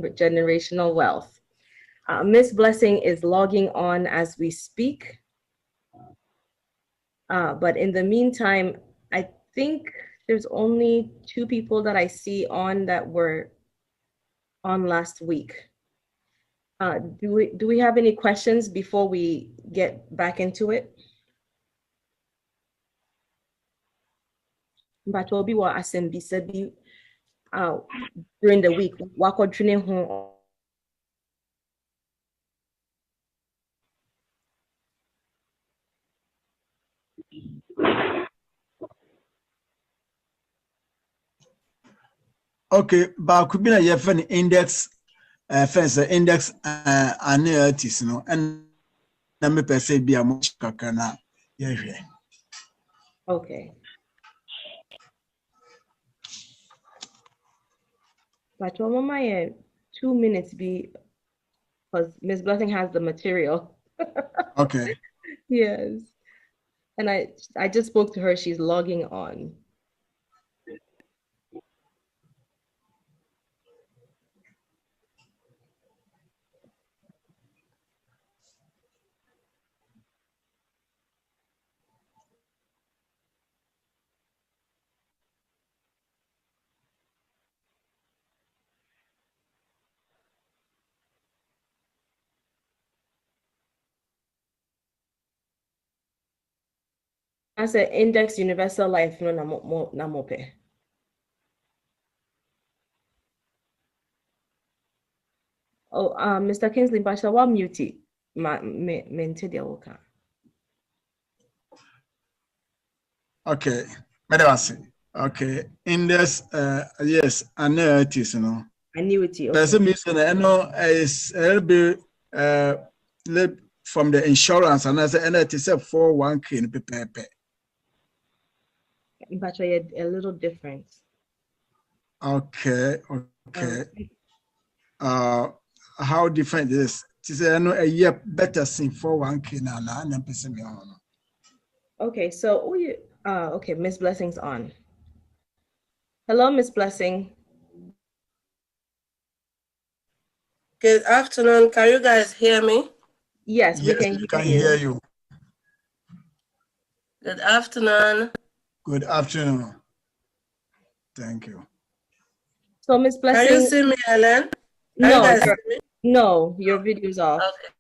generational wealth. Miss Blessing is logging on as we speak. But in the meantime, I think there's only 2 people that I see on that were on last week. Do we have any questions before we get back into it? But will be what during the week. Okay, but could be like an index, fence index annuities, no, and number per se be a much kakana. Yeah. Okay. But my 2 minutes be because Miss Blessing has the material. Okay. Yes. And I just spoke to her. She's logging on. That's an index universal life no namope. Oh, Mr. Kingsley, Basha, what mute Okay. Okay. Index, yes, annuities, no. Annuity. Okay. There's a mission, I know is be from the insurance, and as an annuity, 401k in paper. But a little different. Okay. How different is it? I know a year better thing 401k now, and person. Okay, so okay, Miss Blessing's on. Hello, Miss Blessing. Good afternoon. Can you guys hear me? Yes, we can hear you. Good afternoon. Good afternoon. Thank you. So, Miss Blessing. Can you see me, Helen? No, your video's off. Okay.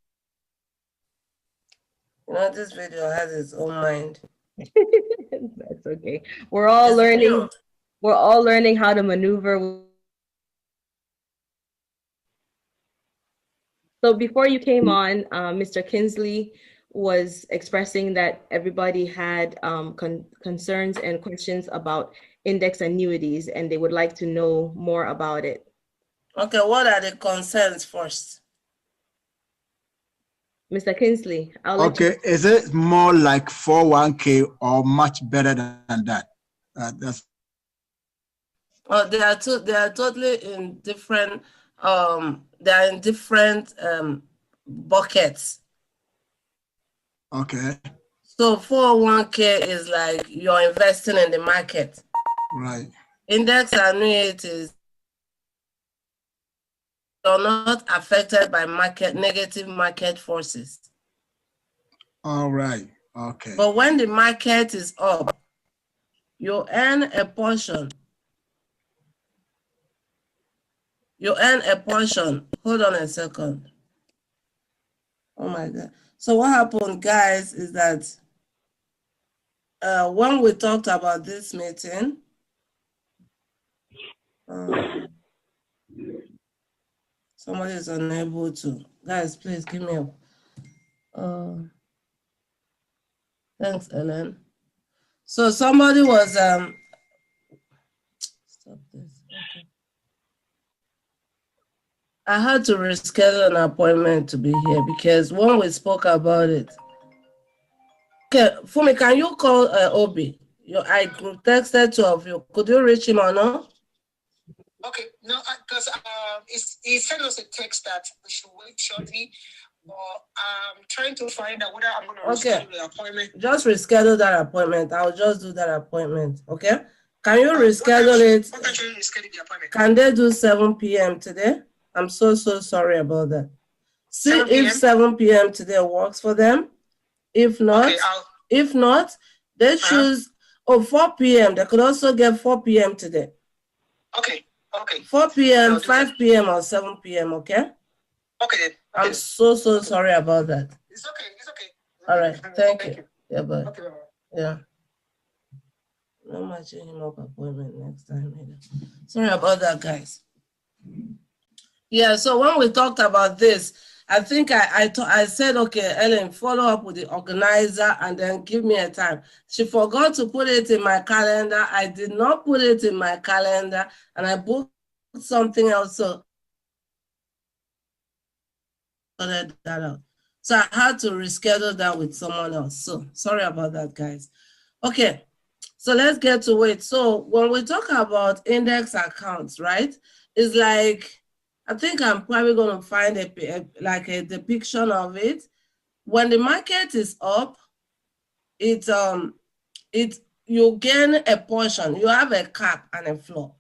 You know, this video has its own mind. That's okay. We're all learning. We're all learning how to maneuver. So before you came on, Mr. Kingsley was expressing that everybody had concerns and questions about index annuities, and they would like to know more about it. Okay, what are the concerns first? Mr. Kingsley, okay, is it more like 401k or much better than that? Oh, they are totally in different. They are in different buckets. Okay. So 401k is like you're investing in the market. Right. Index annuities are not affected by negative market forces. All right. Okay. But when the market is up, you earn a portion. You earn a portion. Hold on a second. Oh my God. So what happened, guys, is that when we talked about this meeting, somebody is unable to. Guys, please give me a. Thanks, Ellen. So somebody was stop this. Okay. I had to reschedule an appointment to be here because when we spoke about it. Okay, Fumi, can you call Obi? I group texted 2 of you. Could you reach him or no? Okay, no, because he sent us a text that we should wait shortly. But I'm trying to find out whether I'm going to reschedule the appointment. Just reschedule that appointment. I'll just do that appointment. Okay? Can you reschedule it? What can you reschedule the appointment? Can they do 7 p.m. today? I'm so sorry about that. See 7 if 7 p.m. today works for them. If not, they choose 4 p.m. They could also get 4 p.m. today. Okay. 4 p.m., 5 p.m. or 7 p.m. Okay. Okay. I'm so sorry about that. It's okay. All right. Thank you. Yeah, bye. Okay. Yeah. No matching him up appointment next time either. Sorry about that, guys. Yeah, so when we talked about this, I think I said, okay, Ellen, follow up with the organizer and then give me a time. She forgot to put it in my calendar. I did not put it in my calendar, and I booked something else. So that out. So I had to reschedule that with someone else. So sorry about that, guys. Okay, so let's get to it. So when we talk about index accounts, right, it's like, I think I'm probably going to find a depiction of it. When the market is up, you gain a portion. You have a cap and a floor.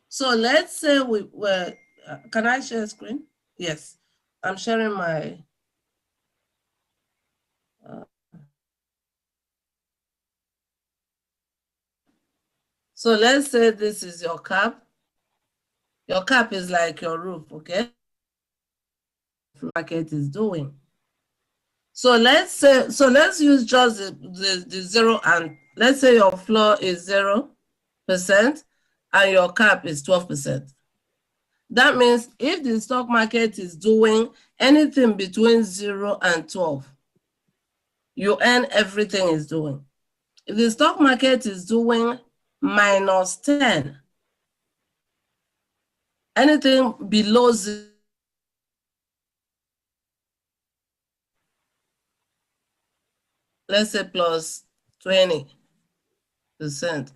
So let's say we were. Can I share screen? Yes, I'm sharing my. So let's say this is your cap. Your cap is like your roof, okay? Market is doing. So let's use just the 0, and let's say your floor is 0% and your cap is 12%. That means if the stock market is doing anything between 0 and 12, you earn everything it's doing. If the stock market is doing -10, anything below 0, let's say plus 20%,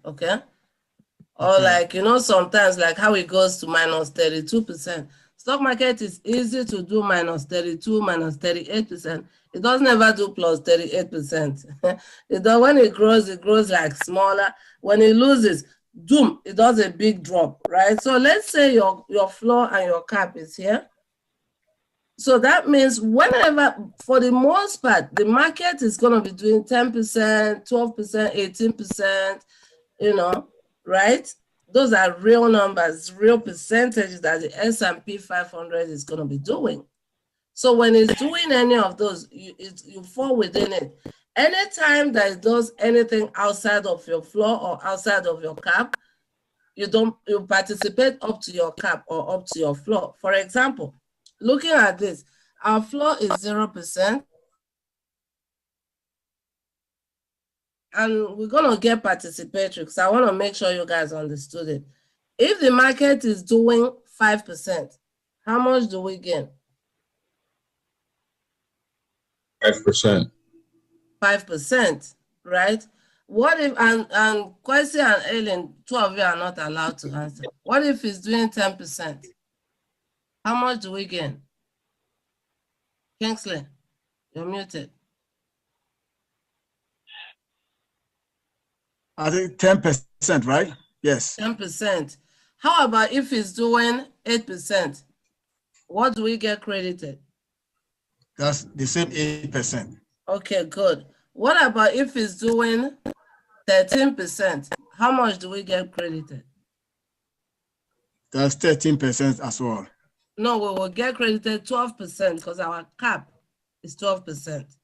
okay? Or like, sometimes like how it goes to -32%. Stock market is easy to do -32, -38%. It doesn't ever do plus 38%. When it grows like smaller. When it loses, doom, it does a big drop, right? So let's say your floor and your cap is here. So that means whenever, for the most part, the market is going to be doing 10%, 12%, 18%, right? Those are real numbers, real percentages that the S&P 500 is going to be doing. So when it's doing any of those, you fall within it. Anytime that it does anything outside of your floor or outside of your cap, you participate up to your cap or up to your floor. For example, looking at this, our floor is 0%. And we're going to get participatory because I want to make sure you guys understood it. If the market is doing 5%, how much do we gain? 5%. 5%, right? What if, and Kwesi and Ellen, 2 of you are not allowed to answer. What if it's doing 10%? How much do we gain? Kingsley, you're muted. I think 10%, right? Yes. 10%. How about if it's doing 8%? What do we get credited? That's the same 8%. Okay, good. What about if it's doing 13%? How much do we get credited? That's 13% as well. No, we will get credited 12% because our cap is 12%.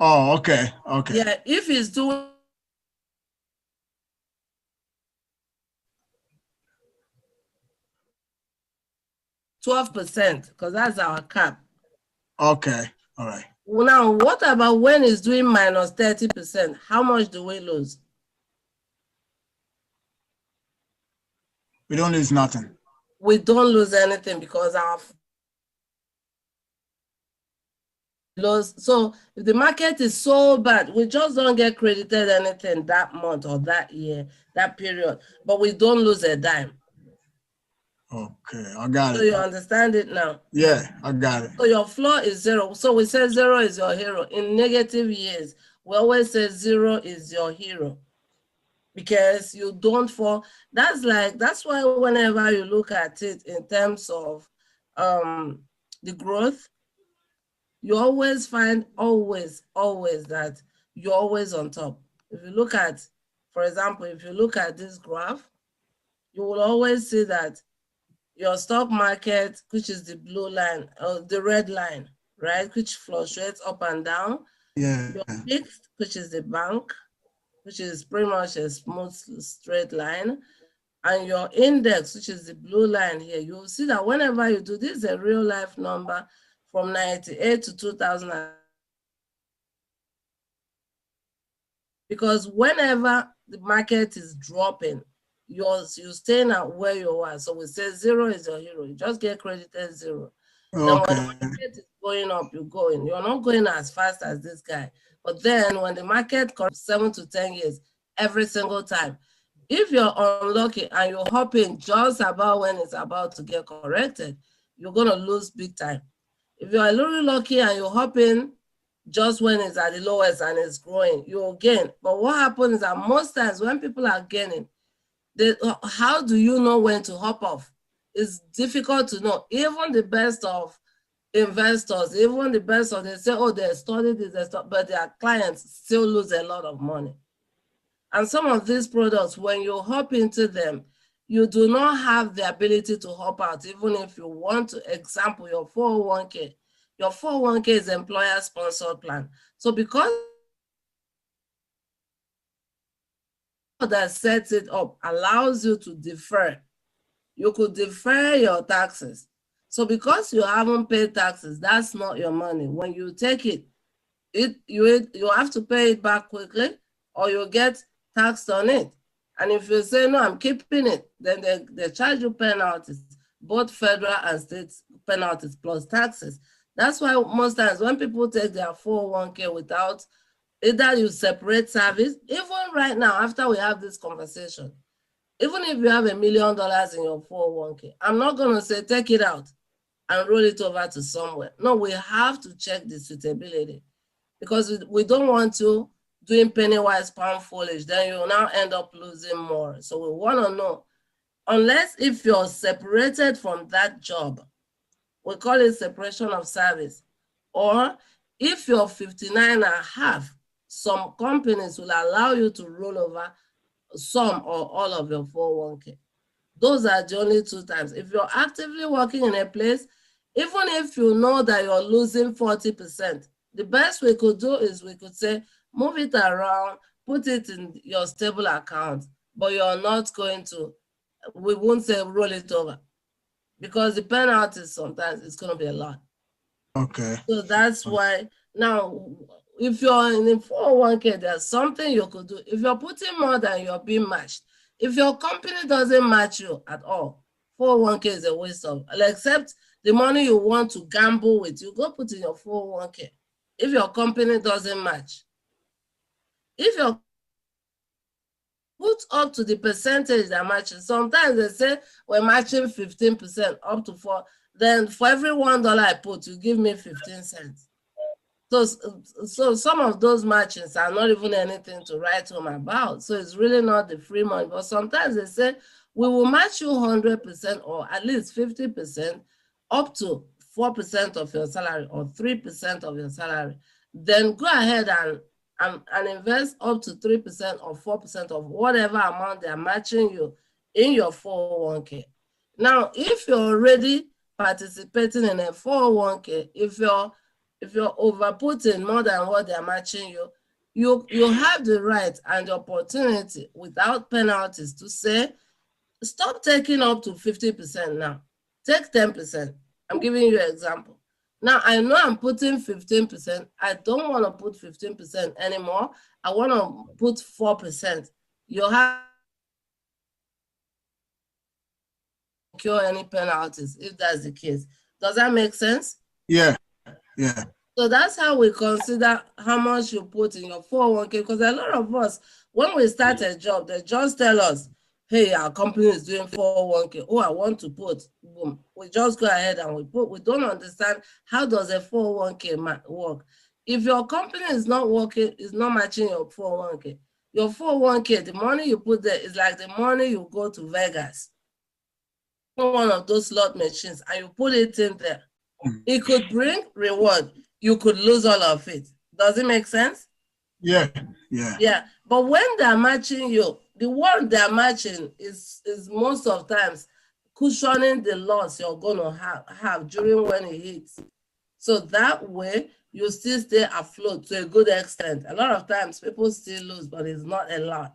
Oh, okay. Yeah, if it's doing 12%, because that's our cap. Okay, all right. Now, what about when it's doing -30%? How much do we lose? We don't lose nothing. We don't lose anything because our loss. So if the market is so bad, we just don't get credited anything that month or that year, that period, but we don't lose a dime. Okay, I got it. So you understand it now? Yeah, I got it. So your floor is 0. So we say 0 is your hero. In negative years, we always say 0 is your hero. because you don't fall. That's why whenever you look at it in terms of the growth, you always find always that you're always on top. If you look at, for example, if you look at this graph, you will always see that your stock market, which is the blue line, or the red line, right, which fluctuates up and down. Yeah. Your fixed, which is the bank, which is pretty much a smooth, straight line, and your index, which is the blue line here, you'll see that whenever you do this, is a real life number from 98 to 2000. Because whenever the market is dropping, you staying at where you are. So we say 0 is your hero. You just get credited 0. Okay. Then when the market is going up, you're going. You're not going as fast as this guy. But then when the market comes 7 to 10 years, every single time, if you're unlucky and you hop in just about when it's about to get corrected, you're going to lose big time. If you're a little lucky and you hop in just when it's at the lowest and it's growing, you'll gain. But what happens is that most times when people are gaining, how do you know when to hop off? It's difficult to know. Even the best of investors, even the best of, they say, oh, they studied this, but their clients still lose a lot of money. And some of these products, when you hop into them, you do not have the ability to hop out, even if you want to. Example, your 401k. Your 401k is employer-sponsored plan. So because that sets it up allows you to defer. You could defer your taxes. So because you haven't paid taxes, that's not your money. When you take it, you have to pay it back quickly, or you get taxed on it. And if you say, no, I'm keeping it, then they charge you penalties, both federal and state penalties plus taxes. That's why most times when people take their 401k without, either you separate service, even right now, after we have this conversation, even if you have $1 million in your 401k, I'm not going to say take it out and roll it over to somewhere. No, we have to check the suitability, because we don't want to doing penny wise pound foolish, then you'll now end up losing more. So we want to know, unless if you're separated from that job, we call it separation of service, or if you're 59 and a half, some companies will allow you to roll over some or all of your 401k. Those are the only 2 times. If you're actively working in a place, even if you know that you're losing 40%, the best we could do is we could say, move it around, put it in your stable account, but you're not going to, we won't say roll it over, because the penalties sometimes it's going to be a lot. Okay. So that's why now, if you're in the 401k, there's something you could do. If you're putting more than you're being matched, if your company doesn't match you at all, 401k is a waste of, except the money you want to gamble with, you go put in your 401k. If your company doesn't match, if you're put up to the percentage that matches, sometimes they say we're matching 15% up to 4, then for every $1 I put, you give me 15 cents. So some of those matchings are not even anything to write home about. So it's really not the free money. But sometimes they say, we will match you 100% or at least 50% up to 4% of your salary or 3% of your salary. Then go ahead and invest up to 3% or 4% of whatever amount they're matching you in your 401k. Now, if you're already participating in a 401k, if you're overputting more than what they're matching you have the right and the opportunity without penalties to say, stop taking up to 50% now. Take 10%. I'm giving you an example. Now, I know I'm putting 15%. I don't want to put 15% anymore. I want to put 4%. You have to incur any penalties if that's the case. Does that make sense? Yeah. Yeah. So that's how we consider how much you put in your 401k, because a lot of us, when we start a job, they just tell us, hey, our company is doing 401k. Oh, I want to put, boom. We just go ahead and we put. We don't understand how does a 401k work. If your company is not working, is not matching your 401k, Your 401k, the money you put there is like the money you go to Vegas, one of those slot machines, and you put it in there. It could bring reward. You could lose all of it. Does it make sense? Yeah. Yeah. But when they're matching you, the one they're matching is most of times cushioning the loss you're gonna have during when it hits. So that way you still stay afloat to a good extent. A lot of times people still lose, but it's not a lot.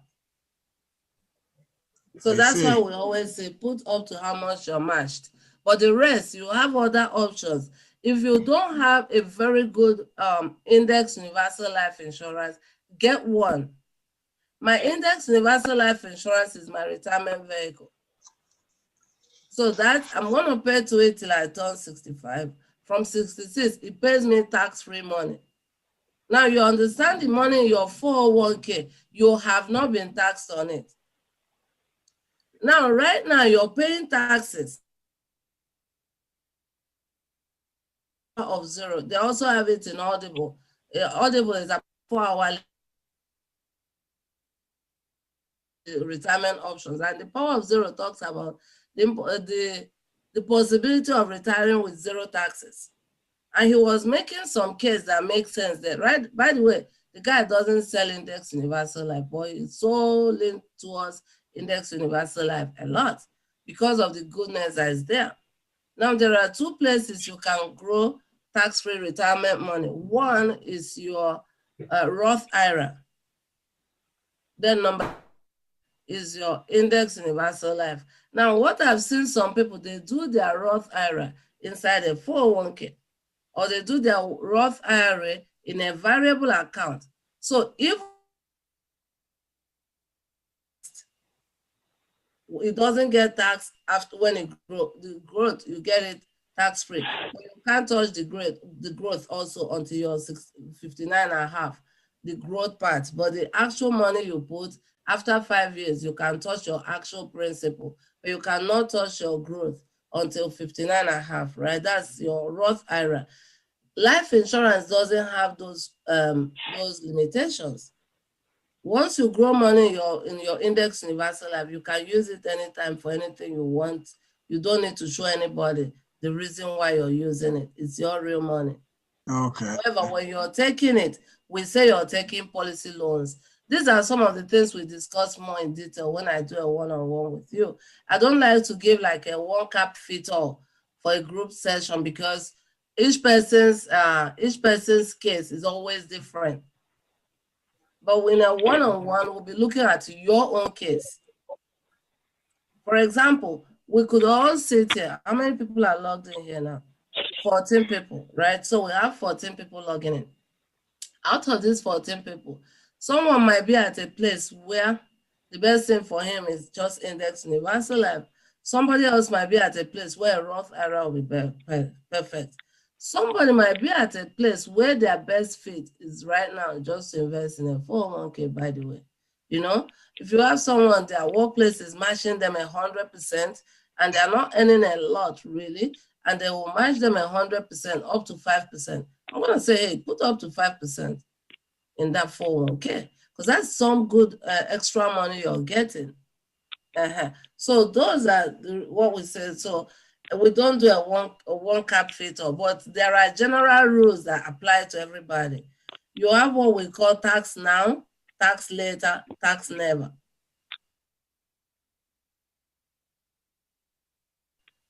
So that's why we always say put up to how much you're matched. But the rest, you have other options. If you don't have a very good index universal life insurance, get one. My index universal life insurance is my retirement vehicle. So that I'm going to pay to it till I turn 65. From 66, it pays me tax-free money. Now you understand the money in your 401k, you have not been taxed on it. Now, right now, you're paying taxes of 0. They also have it in Audible. Audible is a 4-hour retirement options. And the power of 0 talks about the possibility of retiring with 0 taxes. And he was making some case that makes sense there, right? By the way, the guy doesn't sell index universal life, but it's so linked towards index universal life a lot because of the goodness that is there. Now, there are 2 places you can grow tax-free retirement money. One is your Roth IRA. Then number is your index universal life. Now, what I've seen some people, they do their Roth IRA inside a 401k, or they do their Roth IRA in a variable account. So if it doesn't get taxed after when it grows, the growth, you get it tax-free. But you can't touch the growth also until you're 59 and a half, the growth part. But the actual money you put, after 5 years, you can touch your actual principal, but you cannot touch your growth until 59 and a half, right? That's your Roth IRA. Life insurance doesn't have those limitations. Once you grow money in your index universal life, you can use it anytime for anything you want. You don't need to show anybody the reason why you're using it. It's your real money. Okay. However, when you're taking it, we say you're taking policy loans. These are some of the things we discuss more in detail when I do a one-on-one with you. I don't like to give like a one cap fit all for a group session because each person's case is always different. But in a one-on-one, we'll be looking at your own case. For example, we could all sit here. How many people are logged in here now? 14 people, right? So we have 14 people logging in. Out of these 14 people, someone might be at a place where the best thing for him is just index universal life. Somebody else might be at a place where a Roth IRA will be perfect. Somebody might be at a place where their best fit is right now just to invest in a 401k, by the way. You know, if you have someone, their workplace is matching them 100% and they're not earning a lot really, and they will match them 100% up to 5%. I'm going to say, hey, put up to 5% in that 401k because that's some good extra money you're getting. So those are what we say. So we don't do a one cap fit all, but there are general rules that apply to everybody. You have what we call tax now, tax later, tax never.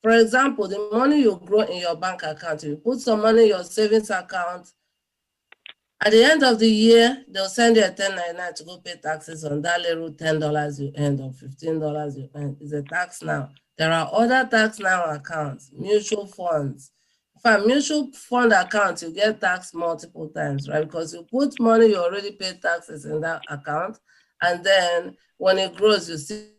For example, the money you grow in your bank account, you put some money in your savings account. At the end of the year, they'll send you a 1099 to go pay taxes on that little $10 you earned or $15 you earned. It's a tax now. There are other tax now accounts, mutual funds. For a mutual fund account, you get taxed multiple times, right? Because you put money, you already pay taxes in that account. And then when it grows, you see.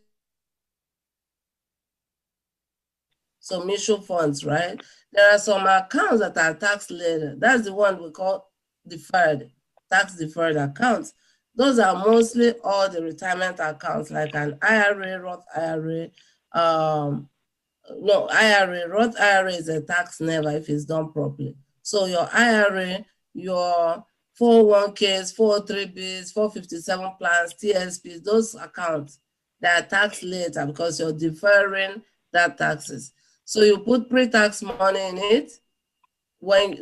So mutual funds, right? There are some accounts that are taxed later. That's the one we call deferred, tax deferred accounts. Those are mostly all the retirement accounts like an IRA, Roth IRA. No, IRA, Roth IRA is a tax never if it's done properly. So your IRA, your 401ks, 403bs, 457 plans, TSPs, those accounts that are taxed later because you're deferring that taxes. So you put pre-tax money in it.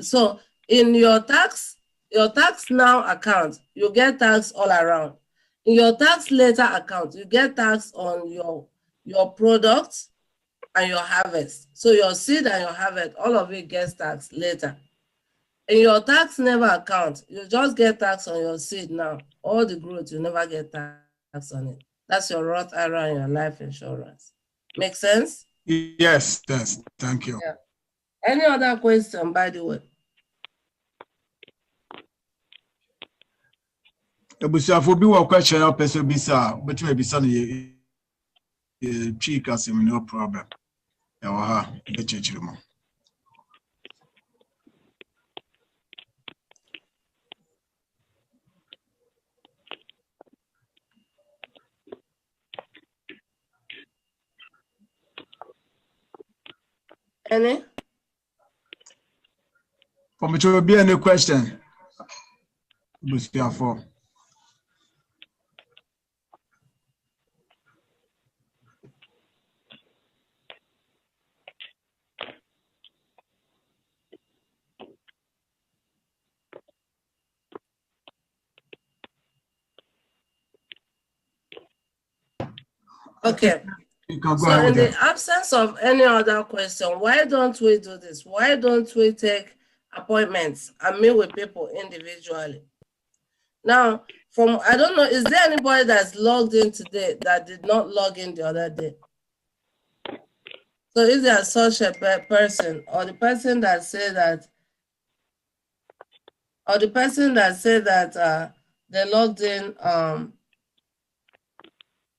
So in your tax now account, you get tax all around. In your tax later account, you get tax on your products and your harvest. So your seed and your harvest, all of it gets taxed later. In your tax never account, you just get tax on your seed now. All the growth, you never get tax on it. That's your Roth IRA and your life insurance. Make sense? Yes, thank you. Yeah. Any other question, by the way? Ebusuafo bi wo question na person bisa, but we bisa no chika sim no problem. Ya wa ha, e chechire mo. Any? For me to be any question? Ebusuafo. Okay. You can go So ahead in then. the absence of any other question, why don't we do this? Why don't we take appointments and meet with people individually? Now, I don't know, is there anybody that's logged in today that did not log in the other day? So if there's such a person, or the person that said that, they logged in,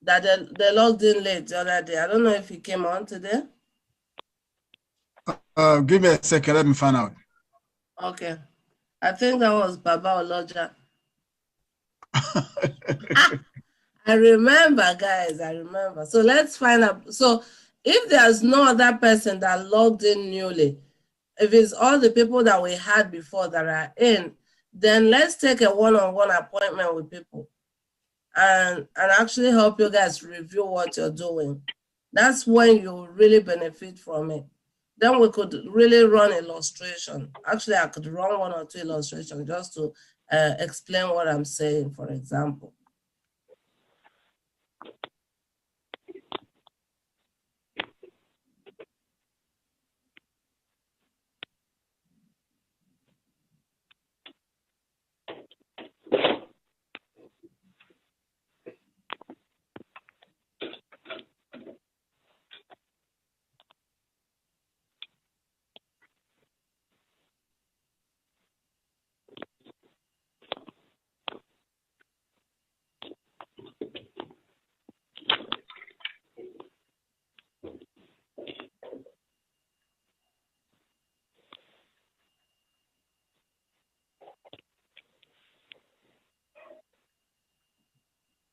that they logged in late the other day. I don't know if he came on today. Give me a second, let me find out. Okay. I think that was Baba Oloja. I remember, guys, I remember. So let's find out. So if there's no other person that logged in newly, if it's all the people that we had before that are in, then let's take a one-on-one appointment with people and actually help you guys review what you're doing. That's when you really benefit from it. Then we could really run illustration. Actually, I could run 1 or 2 illustrations just to explain what I'm saying, for example.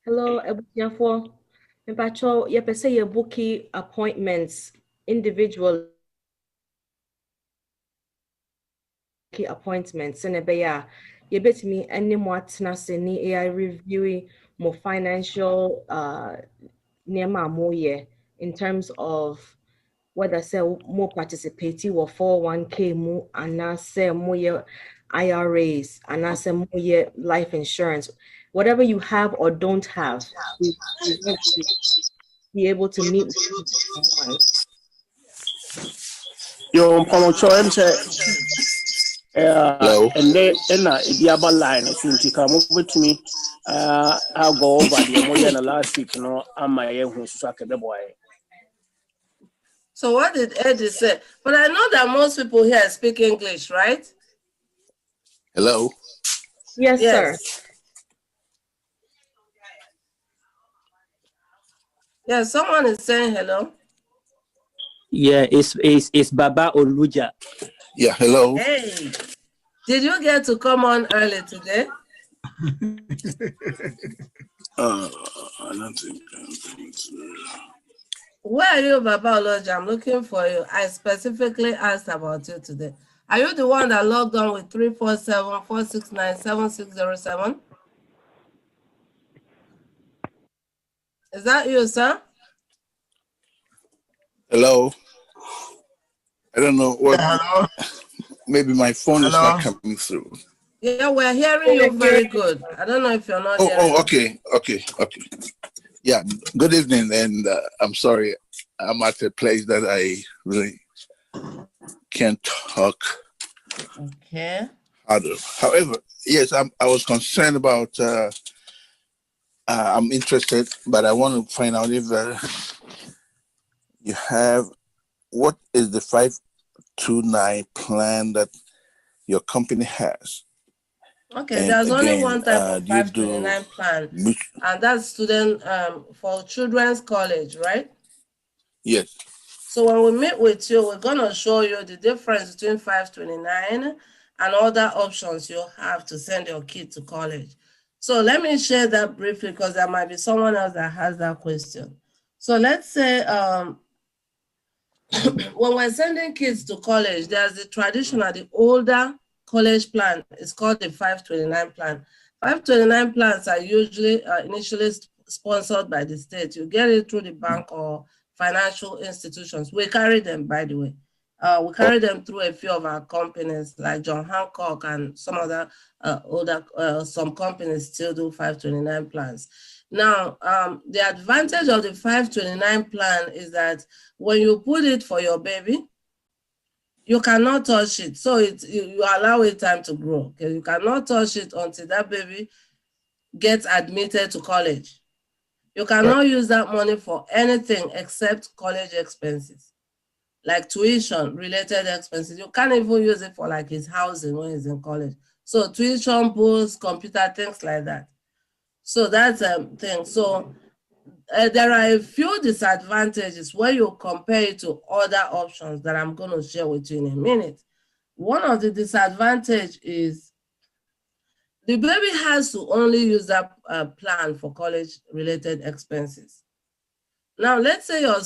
Hello, Ebusiafo. Mpacho, yepese ye bookie appointments individual appointments and ebeya ye bet me any more atnaseni AI reviewing more financial nema moye in terms of whether say more participating or 401k mu and say more IRAs and say more life insurance. Whatever you have or don't have, we want to be able to meet with someone. Yo, Pomocho, and then the other line, since you come over to me, I'll go over the more than last week, I'm my own the boy. So what did Eddie say? But I know that most people here speak English, right? Hello? Yes, sir. Yeah, someone is saying hello. Yeah, it's Baba Oluja. Yeah, hello. Hey, did you get to come on early today? I don't think. Where are you, Baba Oluja? I'm looking for you. I specifically asked about you today. Are you the one that logged on with 347-469-7607? Is that you, sir? Hello. I don't know what. Yeah, hello. Maybe my phone is not Hello. coming through. Yeah, we're hearing you very good. I don't know if you're not hearing Oh, us. okay. Yeah. Good evening, and I'm sorry. I'm at a place that I really can't talk Okay. harder. However, yes, I was concerned about. I'm interested, but I want to find out if you have what is the 529 plan that your company has. Okay, And there's only again, one type of do you do 529 plan, and that's student for children's college, right? Yes. So when we meet with you, we're gonna show you the difference between 529 and other options you have to send your kid to college. So let me share that briefly because there might be someone else that has that question. So let's say when we're sending kids to college, there's the traditional, the older college plan. It's called the 529 plan. 529 plans are usually initially sponsored by the state. You get it through the bank or financial institutions. We carry them, by the way. We carry them through a few of our companies like John Hancock and some other some companies still do 529 plans. Now, the advantage of the 529 plan is that when you put it for your baby, you cannot touch it. So you allow it time to grow. Okay? You cannot touch it until that baby gets admitted to college. You cannot use that money for anything except college expenses, like tuition related expenses. You can't even use it for like his housing when he's in college. So tuition, books, computer, things like that. So that's a thing. So there are a few disadvantages when you compare it to other options that I'm going to share with you in a minute. One of the disadvantages is the baby has to only use that plan for college-related expenses. Now, let's say your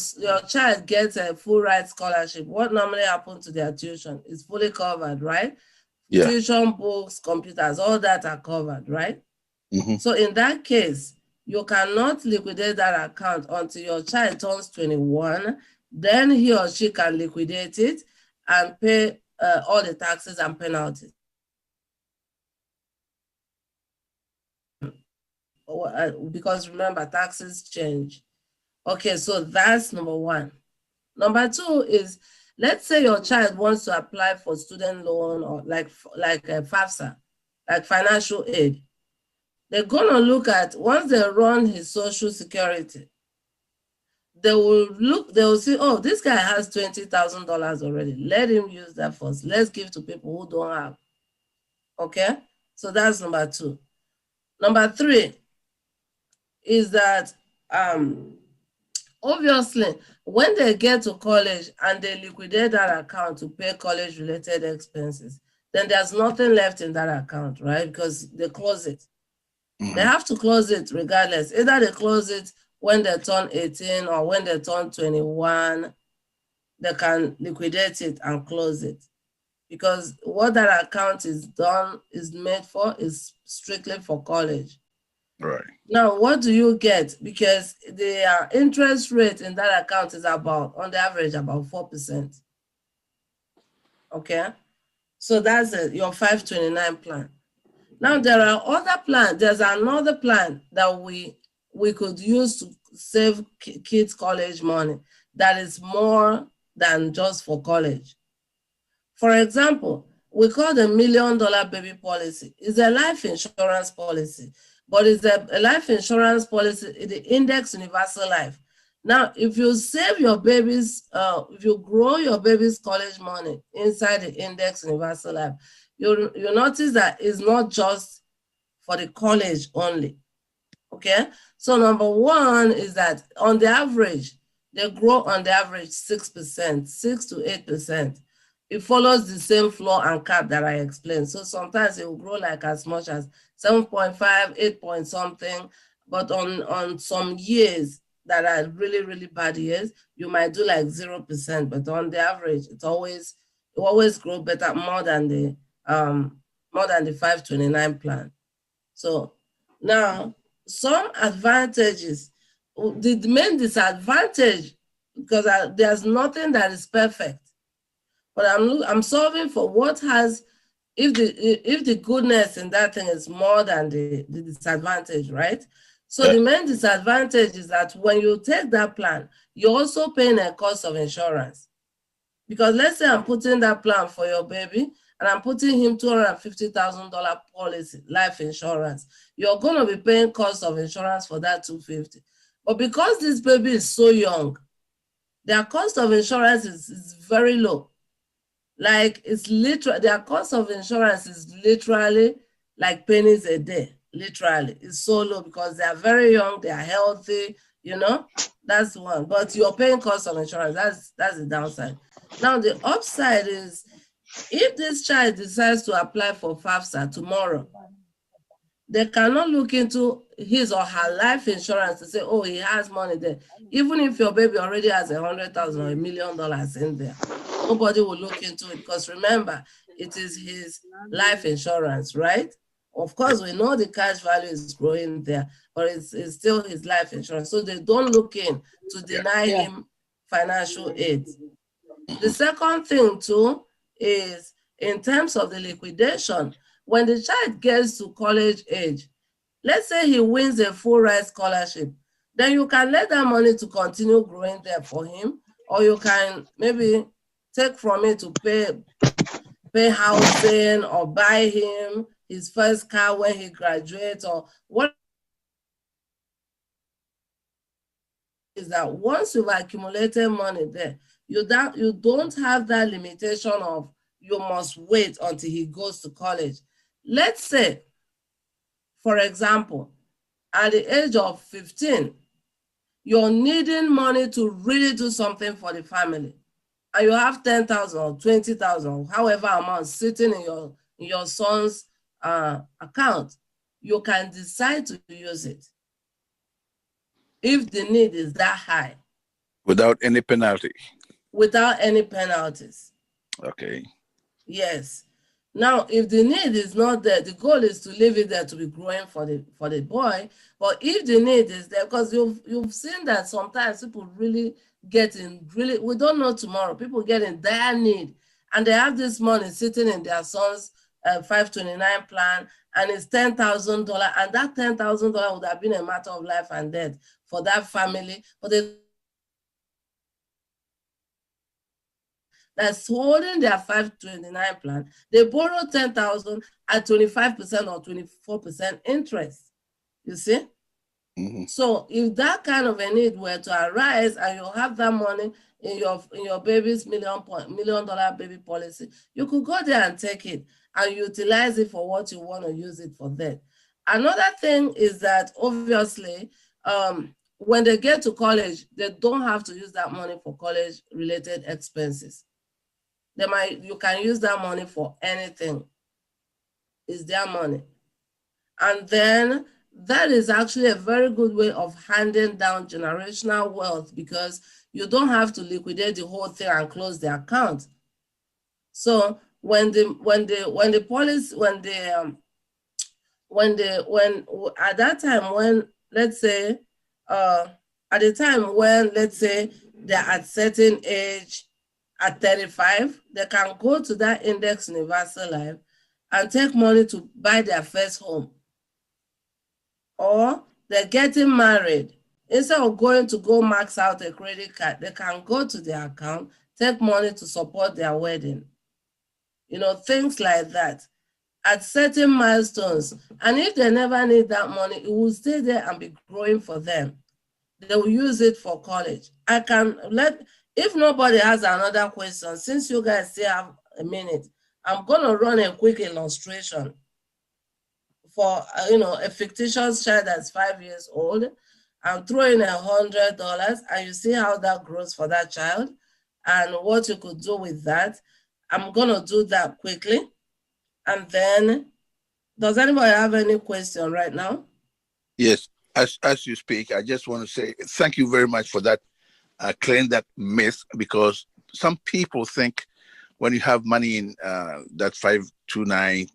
child gets a full ride scholarship. What normally happens to their tuition is fully covered, right? Yeah. Tuition, books, computers, all that are covered, right? Mm-hmm. So in that case, you cannot liquidate that account until your child turns 21. Then he or she can liquidate it and pay all the taxes and penalties. Because remember, taxes change. Okay, so that's number one. Number two is, let's say your child wants to apply for student loan or like FAFSA, like financial aid. They're gonna look at, once they run his social security, they will see, oh, this guy has $20,000 already. Let him use that first. Let's give to people who don't have. Okay, so that's number two. Number three is that obviously when they get to college and they liquidate that account to pay college related expenses, then there's nothing left in that account, right? Because they close it. Mm-hmm. They have to close it regardless. Either they close it when they turn 18 or when they turn 21, they can liquidate it and close it. Because what that account is made for is strictly for college. Right. Now, what do you get? Because the interest rate in that account is about, on the average, about 4%. Okay? So that's your 529 plan. Now, there are other plans. There's another plan that we could use to save kids' college money that is more than just for college. For example, we call the $1 million baby policy. It's a life insurance policy, but it's a life insurance policy, the index universal life. Now, if you save your baby's, if you grow your baby's college money inside the index universal life, you notice that it's not just for the college only, okay? So number one is that on the average, they grow on the average 6%, 6 to 8%. It follows the same floor and cap that I explained. So sometimes it will grow like as much as 7.5, 8 point something, but on some years that are really, really bad years, you might do like 0%, but on the average, it it always grow better more than the 529 plan. So now some advantages, the main disadvantage, because there's nothing that is perfect, but I'm solving for what has, if the goodness in that thing is more than the disadvantage, right? So the main disadvantage is that when you take that plan, you're also paying a cost of insurance. Because let's say I'm putting that plan for your baby and I'm putting him $250,000 policy, life insurance. You're going to be paying cost of insurance for that $250,000. But because this baby is so young, their cost of insurance is very low. Like it's literally, their cost of insurance is literally like pennies a day. Literally, it's so low because they are very young, they are healthy, that's one. But you're paying cost of insurance, that's the downside. Now the upside is, if this child decides to apply for FAFSA tomorrow, they cannot look into his or her life insurance to say, oh, he has money there. Even if your baby already has $100,000 or $1 million in there, nobody will look into it, because remember, it is his life insurance, right? Of course, we know the cash value is growing there, but it's still his life insurance. So they don't look in to deny him financial aid. The second thing too is, in terms of the liquidation, when the child gets to college age, let's say he wins a full ride scholarship, then you can let that money to continue growing there for him, or you can maybe take from it to pay housing or buy him his first car when he graduates, or what is that once you've accumulated money there, you don't have that limitation of you must wait until he goes to college. Let's say, for example, at the age of 15, you're needing money to really do something for the family, and you have 10,000 or 20,000, however amount sitting in your son's account, you can decide to use it if the need is that high. Without any penalty. Without any penalties. Okay. Yes. Now, if the need is not there, the goal is to leave it there to be growing for the boy. But if the need is there, because you've seen that sometimes people really we don't know tomorrow, people get in dire need, and they have this money sitting in their son's 529 plan, and it's $10,000, and that $10,000 would have been a matter of life and death for that family, but that's holding their 529 plan, they borrow 10,000 at 25% or 24% interest. You see? Mm-hmm. So if that kind of a need were to arise and you have that money in your baby's $1 million baby policy, you could go there and take it and utilize it for what you want to use it for then. Another thing is that obviously, when they get to college, they don't have to use that money for college related expenses. You can use that money for anything. It's their money. And then that is actually a very good way of handing down generational wealth, because you don't have to liquidate the whole thing and close the account. So at that time when, let's say, at the time when, let's say, they're at certain age, at 35, they can go to that Index Universal Life and take money to buy their first home. Or they're getting married. Instead of going to go max out a credit card, they can go to their account, take money to support their wedding. Things like that at certain milestones. And if they never need that money, it will stay there and be growing for them. They will use it for college. If nobody has another question, since you guys still have a minute, I'm going to run a quick illustration for a fictitious child that's 5 years old. I'm throwing $100, and you see how that grows for that child and what you could do with that. I'm going to do that quickly. And then, does anybody have any question right now? Yes. As you speak, I just want to say thank you very much for that, clearing that myth, because some people think when you have money in that 529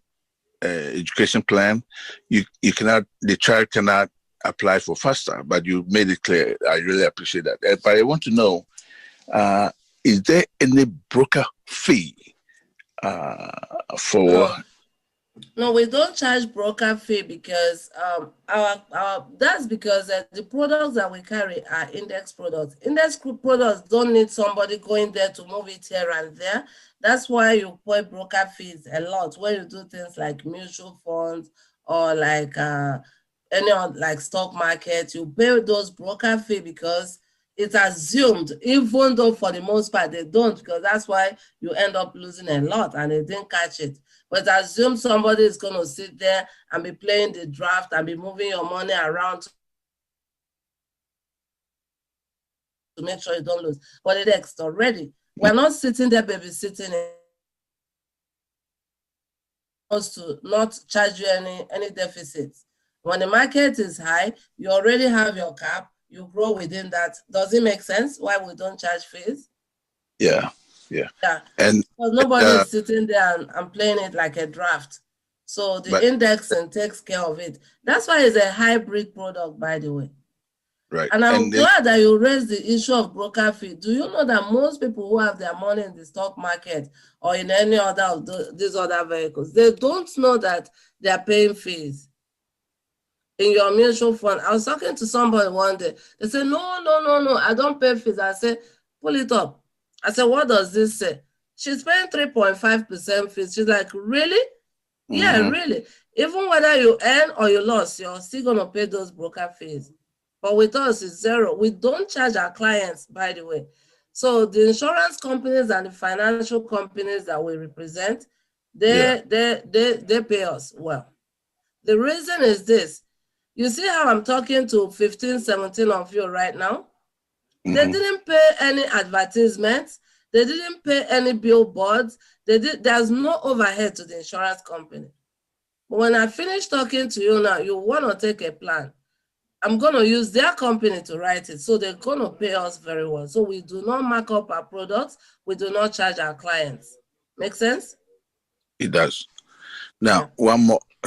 education plan, you cannot, the child cannot apply for FASTA, but you made it clear. I really appreciate that. But I want to know, is there any broker fee for? No, we don't charge broker fee because our that's because the products that we carry are index products. Index products don't need somebody going there to move it here and there. That's why you pay broker fees a lot when you do things like mutual funds or like any like stock market. You pay those broker fee because it's assumed, even though for the most part they don't, because that's why you end up losing a lot and they didn't catch it. But assume somebody is going to sit there and be playing the draft and be moving your money around to make sure you don't lose. But it's already. We're not sitting there babysitting it to not charge you any deficits. When the market is high, you already have your cap, you grow within that. Does it make sense why we don't charge fees? Yeah. And because nobody is sitting there and playing it like a draft. So the indexing takes care of it. That's why it's a hybrid product, by the way. Right. And I'm glad that you raised the issue of broker fee. Do you know that most people who have their money in the stock market or in any other of these other vehicles, they don't know that they are paying fees in your mutual fund? I was talking to somebody one day. They said, no, I don't pay fees. I said, pull it up. I said, what does this say? She's paying 3.5% fees. She's like, really? Mm-hmm. Yeah, really. Even whether you earn or you lost, you're still going to pay those broker fees. But with us, it's zero. We don't charge our clients, by the way. So the insurance companies and the financial companies that we represent, they pay us well. The reason is this. You see how I'm talking to 15, 17 of you right now? Mm-hmm. They didn't pay any advertisements. They didn't pay any billboards. There's no overhead to the insurance company. But when I finish talking to you now, you want to take a plan. I'm going to use their company to write it. So they're going to pay us very well. So we do not mark up our products. We do not charge our clients. Make sense? It does. Now,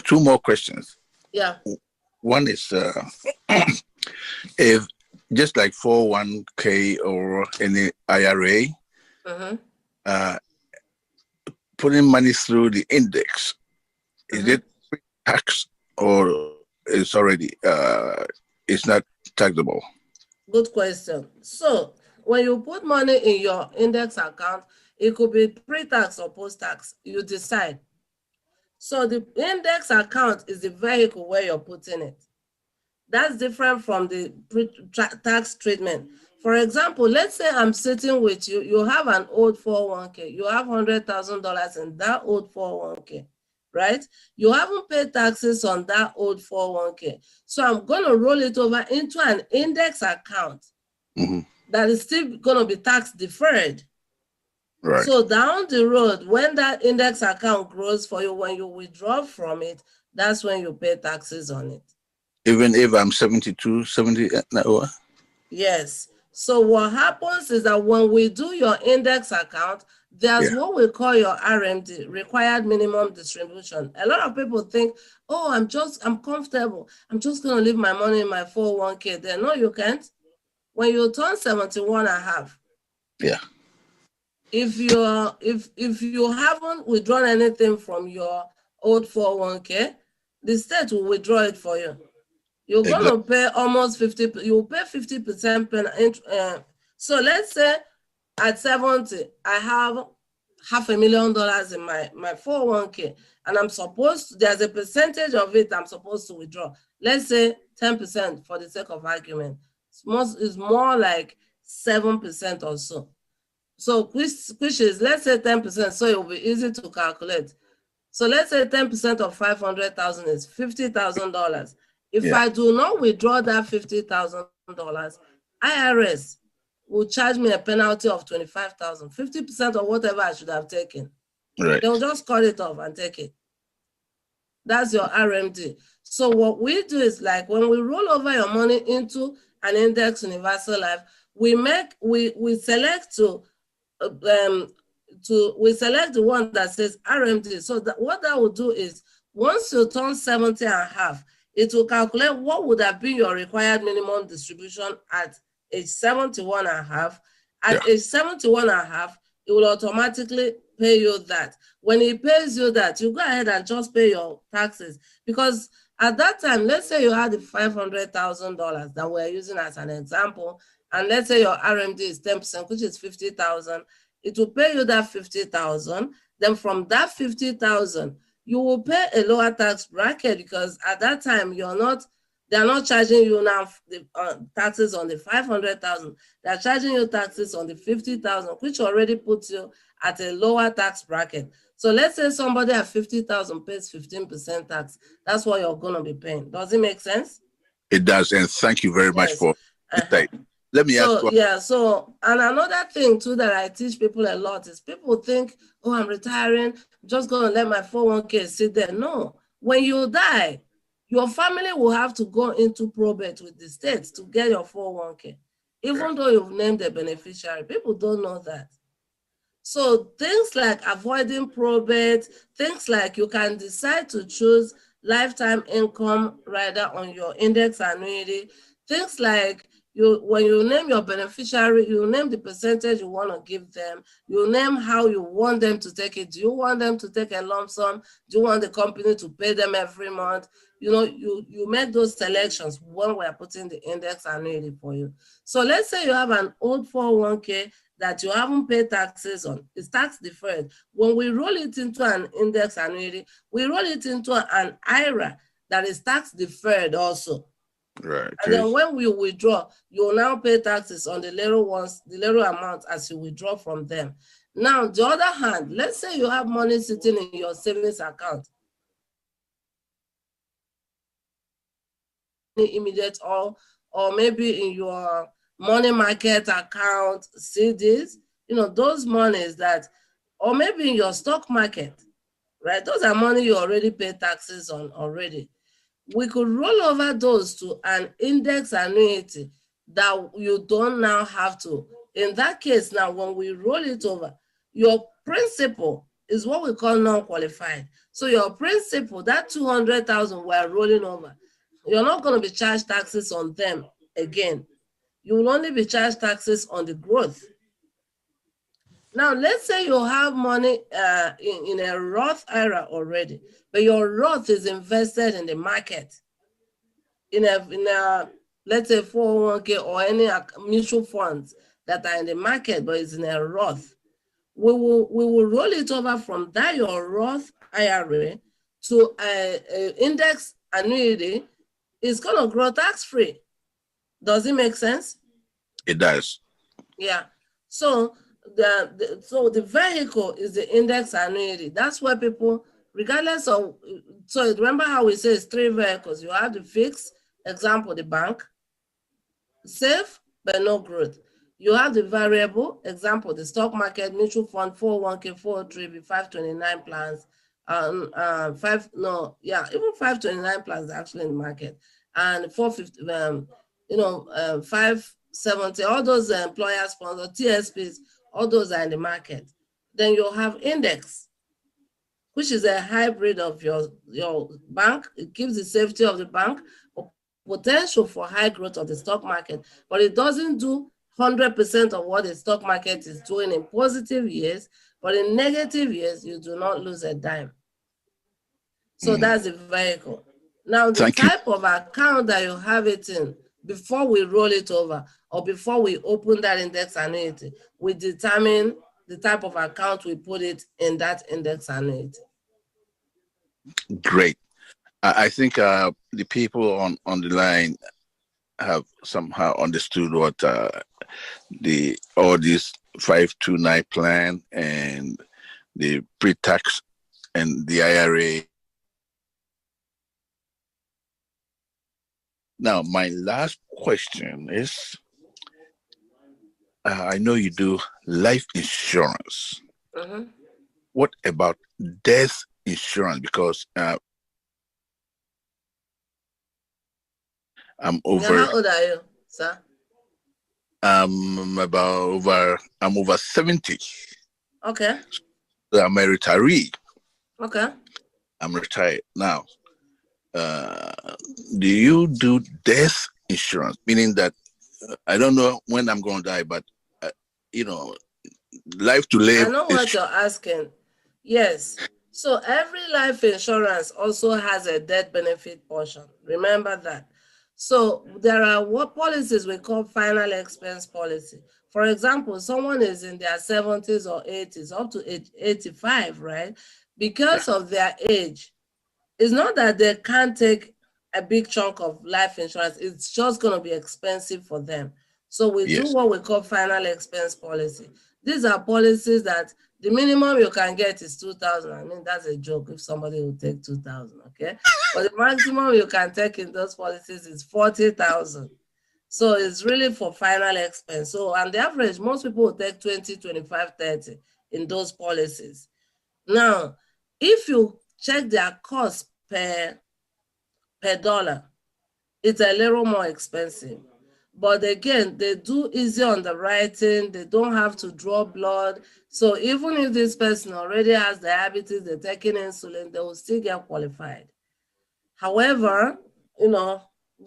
two more questions. Yeah. One is if just like 401k or any IRA, putting money through the index, is it tax or it's already it's not taxable? Good question. So when you put money in your index account, it could be pre-tax or post-tax. You decide. So the index account is the vehicle where you're putting it. That's different from the tax treatment. For example, let's say I'm sitting with you, you have an old 401k, you have $100,000 in that old 401k, right? You haven't paid taxes on that old 401k. So I'm going to roll it over into an index account that is still going to be tax deferred. Right. So down the road, when that index account grows for you, when you withdraw from it, that's when you pay taxes on it. Even if I'm 72, 70? No. Yes. So what happens is that when we do your index account, there's what we call your RMD, required minimum distribution. A lot of people think, oh, I'm comfortable. I'm just going to leave my money in my 401k there. No, you can't. When you turn 71 and a half. Yeah. If you haven't withdrawn anything from your old 401k, the state will withdraw it for you. You're going to pay almost 50%. You pay 50%. So let's say at 70, I have $500,000 in my 401k, and I'm supposed to, there's a percentage of it I'm supposed to withdraw. Let's say 10% for the sake of argument. It's more like 7% or so. So which is, let's say 10%, so it will be easy to calculate. So let's say 10% of 500,000 is $50,000. If I do not withdraw that $50,000, IRS will charge me a penalty of $25,000, 50% of whatever I should have taken. Right. They'll just cut it off and take it. That's your RMD. So what we do is, like, when we roll over your money into an index universal life, we select to we select the one that says RMD. So what that will do is, once you turn 70 and a half, it will calculate what would have been your required minimum distribution at age 71 and a half. At age 71 and a half, it will automatically pay you that. When it pays you that, you go ahead and just pay your taxes. Because at that time, let's say you had the $500,000 that we're using as an example, and let's say your RMD is 10%, which is 50,000. It will pay you that 50,000. Then from that 50,000, you will pay a lower tax bracket, because at that time they're not charging you now the taxes on the 500,000. They're charging you taxes on the 50,000, which already puts you at a lower tax bracket. So let's say somebody at 50,000 pays 15% tax. That's what you're going to be paying. Does it make sense? It does, and thank you very much for insight. Let me ask. And another thing too that I teach people a lot is, people think, oh, I'm retiring, I'm just going to let my 401k sit there. No, when you die, your family will have to go into probate with the states to get your 401k, even though you've named the beneficiary. People don't know that. So things like avoiding probate, things like you can decide to choose lifetime income rider on your index annuity, things like when you name your beneficiary, you name the percentage you want to give them, you name how you want them to take it. Do you want them to take a lump sum? Do you want the company to pay them every month? You make those selections when we're putting the index annuity for you. So let's say you have an old 401k that you haven't paid taxes on. It's tax deferred. When we roll it into an index annuity, we roll it into an IRA that is tax deferred also. Right. And then when we withdraw, you will now pay taxes on the little amount as you withdraw from them. Now, the other hand, let's say you have money sitting in your savings account, immediate or maybe in your money market account, CDs, those monies that, or maybe in your stock market, right? Those are money you already pay taxes on already. We could roll over those to an index annuity that you don't now have to. In that case, now when we roll it over, your principal is what we call non-qualified. So your principal, that 200,000 we're rolling over, you're not going to be charged taxes on them again. You will only be charged taxes on the growth. Now, let's say you have money in a Roth IRA already, but your Roth is invested in the market, in a let's say 401k or any mutual funds that are in the market, but it's in a Roth. We will roll it over from that your Roth IRA to an index annuity. It's going to grow tax-free. Does it make sense? It does. Yeah. So the vehicle is the index annuity. That's where people, regardless of, so remember how we say it's 3 vehicles. You have the fixed, example, the bank, safe, but no growth. You have the variable, example, the stock market, mutual fund, 401k, 403b, 529 plans, even 529 plans actually in the market, and 450, 570, all those employer sponsored TSPs, all those are in the market. Then you'll have index, which is a hybrid of your bank. It gives the safety of the bank, potential for high growth of the stock market, but it doesn't do 100% of what the stock market is doing in positive years, but in negative years, you do not lose a dime. So that's the vehicle. Now, the type of account that you have it in, before we roll it over or before we open that index annuity, we determine the type of account we put it in that index annuity. Great. I think the people on the line have somehow understood what all this 529 plan and the pre-tax and the IRA. Now, my last question is, I know you do life insurance. Mm-hmm. What about death insurance? Because I'm over. How old are you, sir? I'm over 70. Okay. So I'm a retiree. Okay. I'm retired now. Do you do death insurance? Meaning that I don't know when I'm going to die, but life to live I know what you're asking. Yes. So every life insurance also has a death benefit portion. Remember that. So there are what policies we call final expense policy. For example, someone is in their 70s or 80s, up to age 85, right? Because of their age, it's not that they can't take a big chunk of life insurance. It's just going to be expensive for them. So we do what we call final expense policy. These are policies that the minimum you can get is 2,000. I mean, that's a joke if somebody will take 2,000, okay? But the maximum you can take in those policies is 40,000. So it's really for final expense. So on the average, most people will take 20, 25, 30 in those policies. Now, if you check their cost per dollar, it's a little more expensive. But again, they do easy underwriting, they don't have to draw blood. So even if this person already has diabetes, they're taking insulin, they will still get qualified. However,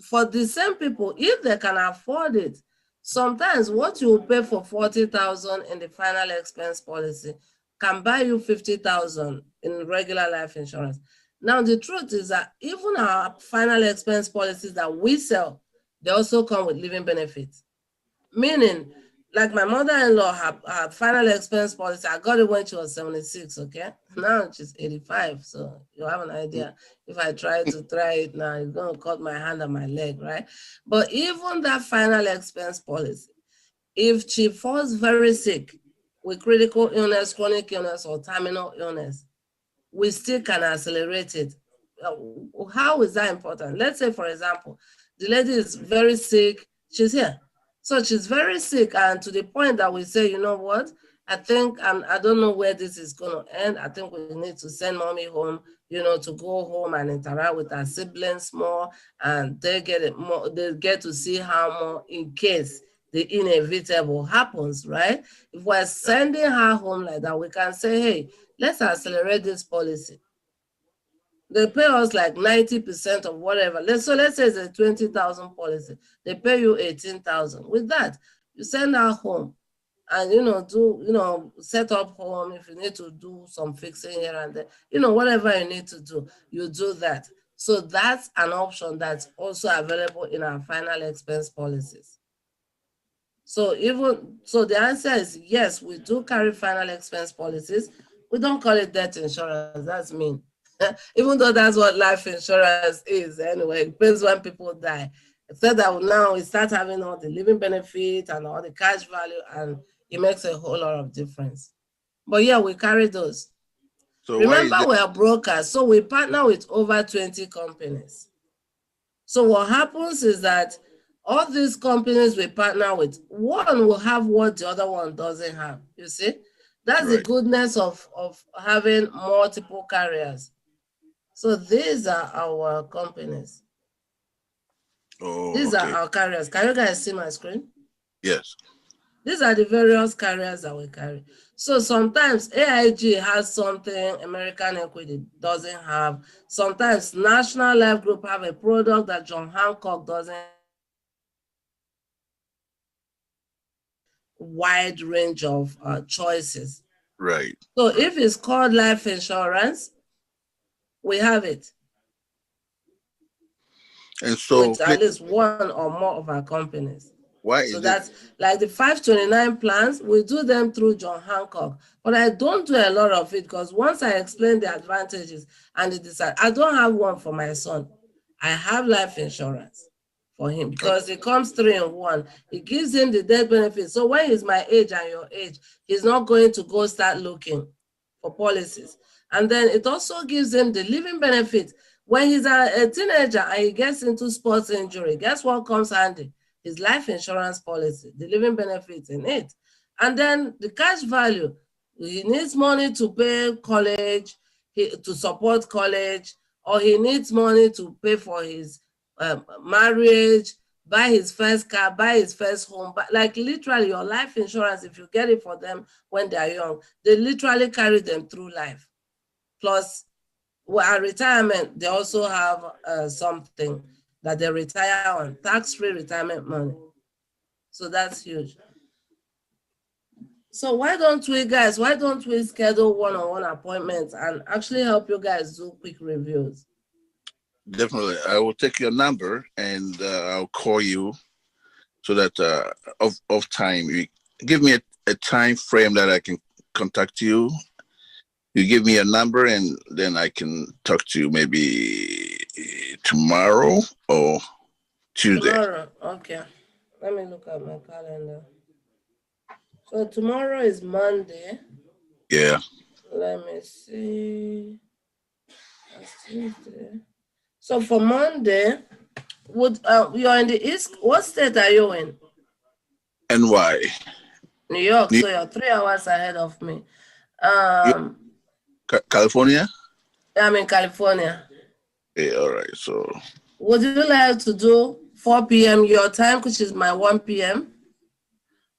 for the same people, if they can afford it, sometimes what you pay for 40,000 in the final expense policy can buy you 50,000 in regular life insurance. Now, the truth is that even our final expense policies that we sell, they also come with living benefits. Meaning, like my mother-in-law, her final expense policy, I got it when she was 76, okay? Now she's 85, so you have an idea. If I try it now, it's going to cut my hand and my leg, right? But even that final expense policy, if she falls very sick with critical illness, chronic illness, or terminal illness, we still can accelerate it. How is that important? Let's say, for example, the lady is very sick, she's here. So she's very sick, and to the point that we say, you know what, I think, I don't know where this is going to end. I think we need to send mommy home, to go home and interact with her siblings more, and they get to see her more in case the inevitable happens, right? If we're sending her home like that, we can say, hey, let's accelerate this policy. They pay us like 90% of whatever. Let's say it's a 20,000 policy. They pay you 18,000. With that, you send her home and, set up home. If you need to do some fixing here and there, whatever you need to do, you do that. So that's an option that's also available in our final expense policies. So the answer is yes, we do carry final expense policies. We don't call it death insurance. That's mean. Even though that's what life insurance is anyway, it depends when people die. Except that now we start having all the living benefit and all the cash value, and it makes a whole lot of difference. But yeah, we carry those. So remember, we are brokers, so we partner with over 20 companies. So what happens is that all these companies we partner with, one will have what the other one doesn't have. You see? That's right. The goodness of having multiple carriers. So these are our companies. Oh, these are our carriers. Can you guys see my screen? Yes. These are the various carriers that we carry. So sometimes AIG has something American Equity doesn't have. Sometimes National Life Group have a product that John Hancock doesn't have. Wide range of choices. Right. So if it's called life insurance, we have it. And so with at least one or more of our companies. Why is so that's like the 529 plans, we do them through John Hancock. But I don't do a lot of it because once I explain the advantages and the disadvantages, I don't have one for my son. I have life insurance for him because it comes 3 in 1. It gives him the death benefit. So when he's my age and your age, he's not going to go start looking for policies. And then it also gives him the living benefit. When he's a teenager and he gets into sports injury, guess what comes handy? His life insurance policy, the living benefits in it. And then the cash value, he needs money to pay college, to support college, or he needs money to pay for his marriage, buy his first car, buy his first home, but like literally your life insurance, if you get it for them when they're young, they literally carry them through life. Plus, at retirement, they also have something that they retire on, tax-free retirement money. So that's huge. So why don't we schedule one-on-one appointments and actually help you guys do quick reviews? Definitely. I will take your number and I'll call you so that of time, you give me a time frame that I can contact you. You give me a number and then I can talk to you maybe tomorrow or Tuesday. Tomorrow, okay. Let me look at my calendar. So tomorrow is Monday. Yeah. Let me see. That's Tuesday. So for Monday, you're in the East. What state are you in? NY. New York. So you're 3 hours ahead of me. California? I'm in California. Yeah, all right. So would you like to do 4 p.m. your time, which is my 1 p.m.?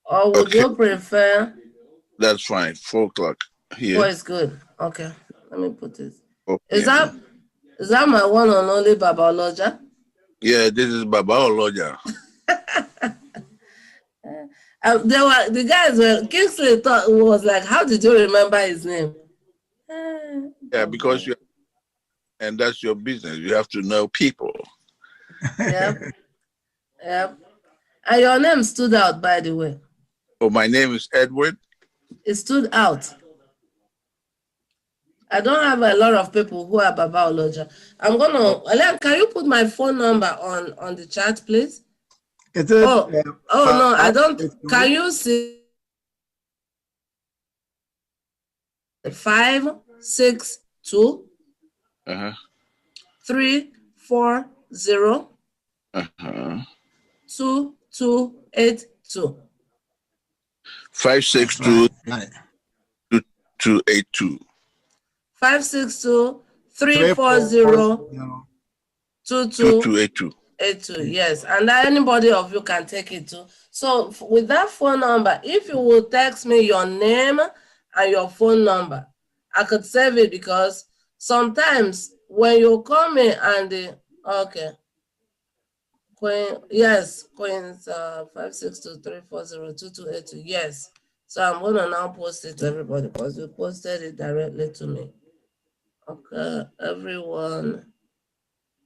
Or would you prefer? That's fine. 4 o'clock here. 4 is good. Okay. Let me put it. 4 Is that my one and only Babaloja? Yeah, this is Babaloja. The guys were Kingsley was like, how did you remember his name? Yeah, because and that's your business. You have to know people. Yep. Yep. And your name stood out, by the way. Oh, my name is Edward. It stood out. I don't have a lot of people who are Baba Oloja. I'm gonna, can you put my phone number on the chat, please? No, I don't. Can you see 562 340 2282? 562 2282. 562 340 2282. Yes, and anybody of you can take it too. So with that phone number, if you will text me your name and your phone number, I could save it, because sometimes when you call me and okay, Queen's 562 340 2282. Yes. So I'm gonna now post it to everybody because you posted it directly to me. Okay, everyone.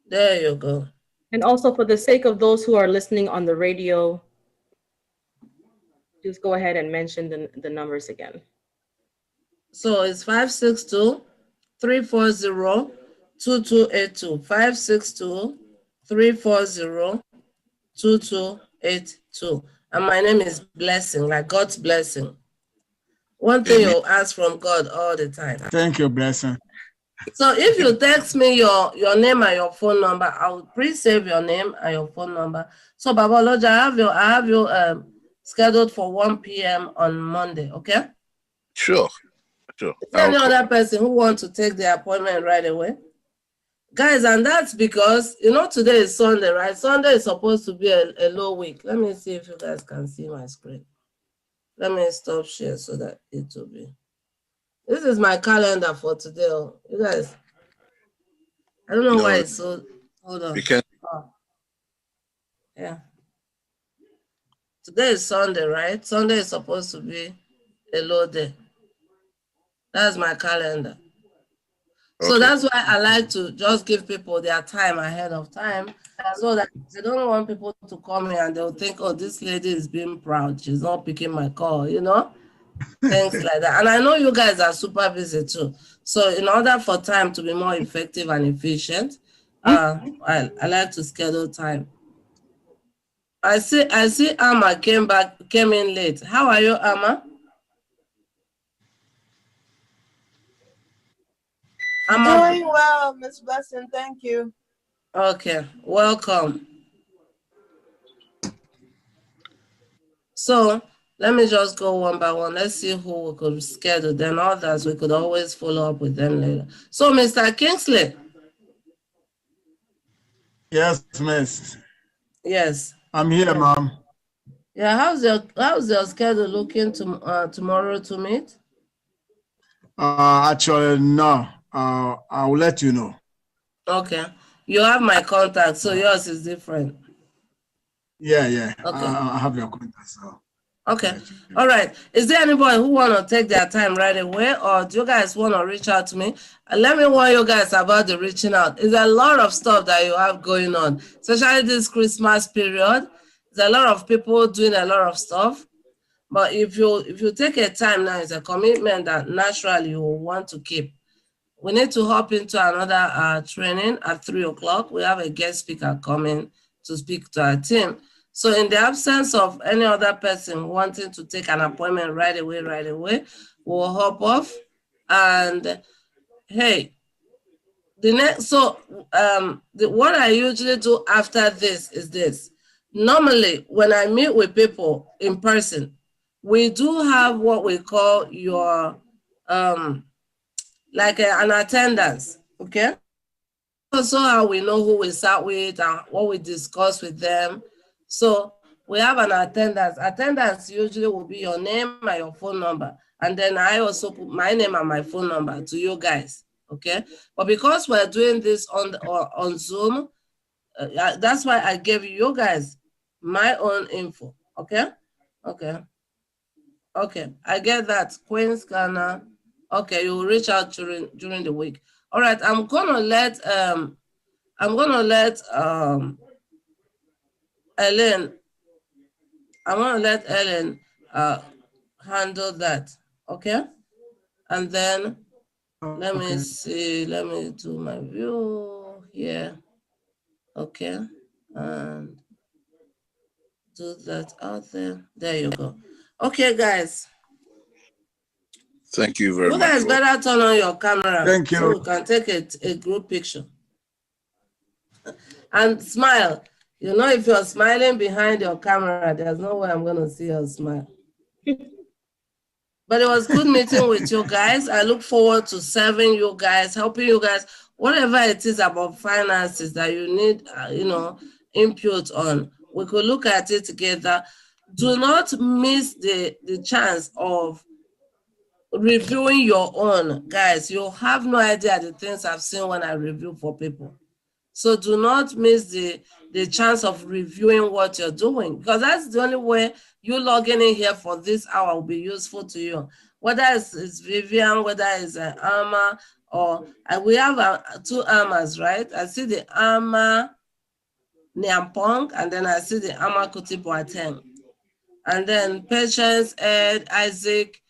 There you go. And also, for the sake of those who are listening on the radio, just go ahead and mention the numbers again. So it's 562 340 2282. 562 340 2282. And my name is Blessing, like God's blessing. One thing you'll ask from God all the time. Thank you, Blessing. So if you text me your name and your phone number, I'll pre-save your name and your phone number. So Baba Oloja, I have you scheduled for 1 p.m. on Monday, okay? Sure. Is there any other person who wants to take the appointment right away? Guys, and that's because, today is Sunday, right? Sunday is supposed to be a low week. Let me see if you guys can see my screen. Let me stop share so that it will be. This is my calendar for today. You guys, I don't know why it's so. Hold on. Yeah. Today is Sunday, right? Sunday is supposed to be a low day. That's my calendar. Okay. So that's why I like to just give people their time ahead of time, so that I don't want people to come here and they'll think, oh, this lady is being proud. She's not picking my call, things like that. And I know you guys are super busy too. So in order for time to be more effective and efficient, I like to schedule time. I see Amma came in late. How are you, Amma? Doing well, Miss Blessing. Thank you. Okay, welcome. So let me just go one by one. Let's see who we could schedule. Then others, we could always follow up with them later. So, Mr. Kingsley. Yes, miss. Yes. I'm here, ma'am. Yeah, how's your schedule looking tomorrow to meet? Actually, no. I'll let you know. Okay. You have my contact, so yours is different. Yeah. Okay. I have your contact, so. Okay. All right. Is there anybody who want to take their time right away, or do you guys want to reach out to me? Let me warn you guys about the reaching out. There's a lot of stuff that you have going on, especially this Christmas period. There's a lot of people doing a lot of stuff. But if you take a time now, it's a commitment that naturally you will want to keep. We need to hop into another training at 3 o'clock. We have a guest speaker coming to speak to our team. So in the absence of any other person wanting to take an appointment right away, we'll hop off. And hey, what I usually do after this is this. Normally, when I meet with people in person, we do have what we call your like an attendance, okay? Also, how we know who we sat with and what we discuss with them. So we have an attendance. Attendance usually will be your name and your phone number. And then I also put my name and my phone number to you guys, okay? But because we're doing this on Zoom, that's why I gave you guys my own info, okay? Okay, I get that. Queen's Ghana. Okay, you will reach out during the week. All right, I'm gonna let Ellen. I want to let Ellen handle that. Okay, and then let me see. Let me do my view here. Okay, and do that out there. There you go. Okay, guys. Thank you very much. You guys better turn on your camera. Thank you. So we can take a group picture. And smile. You know, if you're smiling behind your camera, there's no way I'm going to see your smile. But it was good meeting with you guys. I look forward to serving you guys, helping you guys, whatever it is about finances that you need, input on. We could look at it together. Do not miss the chance of reviewing your own. Guys, you have no idea the things I've seen when I review for people. So do not miss the chance of reviewing what you're doing, because that's the only way you logging in here for this hour will be useful to you. Whether it's Vivian, whether it's an Alma, or we have two Almas, right? I see the Alma Nyampong, and then I see the Alma Kuti Boateng. And then Patience, Ed, Isaac,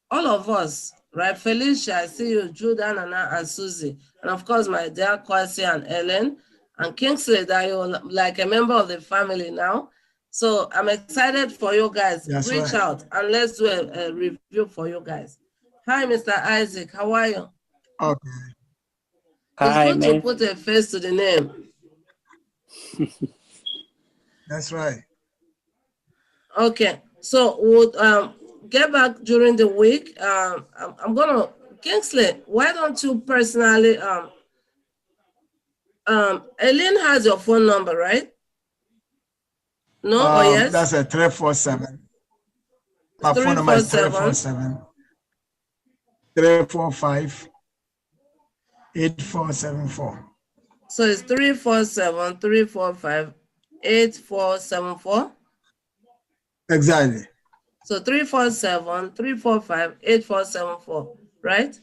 all of us, right? Felicia, I see you, Judah, Nana, and Susie. And of course, my dear Kwasi and Ellen, and Kingsley, that you're like a member of the family now. So I'm excited for you guys. That's Reach right. out and let's do a review for you guys. Hi, Mr. Isaac, how are you? Okay. Hi, It's good man. to put a face to the name. That's right. Okay, so we'll get back during the week. I'm gonna, Kingsley, why don't you personally, Eileen has your phone number, right? No or yes? That's a 347. My phone number is 347 345 8474. So it's 347 345 8474. Exactly. So 347 345 8474, right?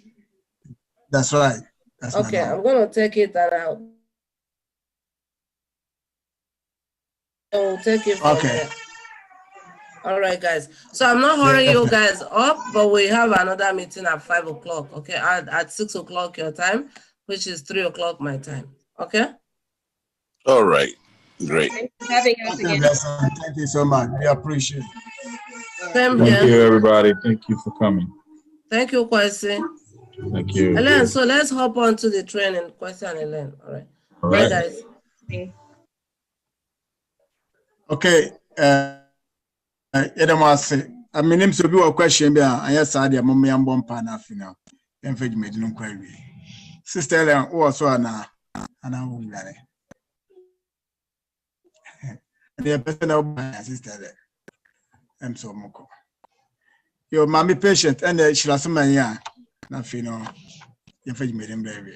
That's right. That's okay, I'm gonna take it out. We'll take it from there. All right, guys. So I'm not hurrying you guys up, but we have another meeting at 5 o'clock, okay? At 6 o'clock your time, which is 3 o'clock my time, okay? All right. Great. Thanks for having us again. Thank you so much. We appreciate it. Same Thank here. you, everybody. Thank you for coming. Thank you, Kwesi. Thank you. Ellen, so let's hop on to the training. Kwesi and Ellen. All right. All right. Bye, guys. Okay. I mean, him to be a question. I yes, I am mommy and bomb pana final. Then fed me no query. Sister Ellen, also an I will The person of my sister. I'm so moko. Your mommy patient and she lost my young. Nothing, no. If you made him baby.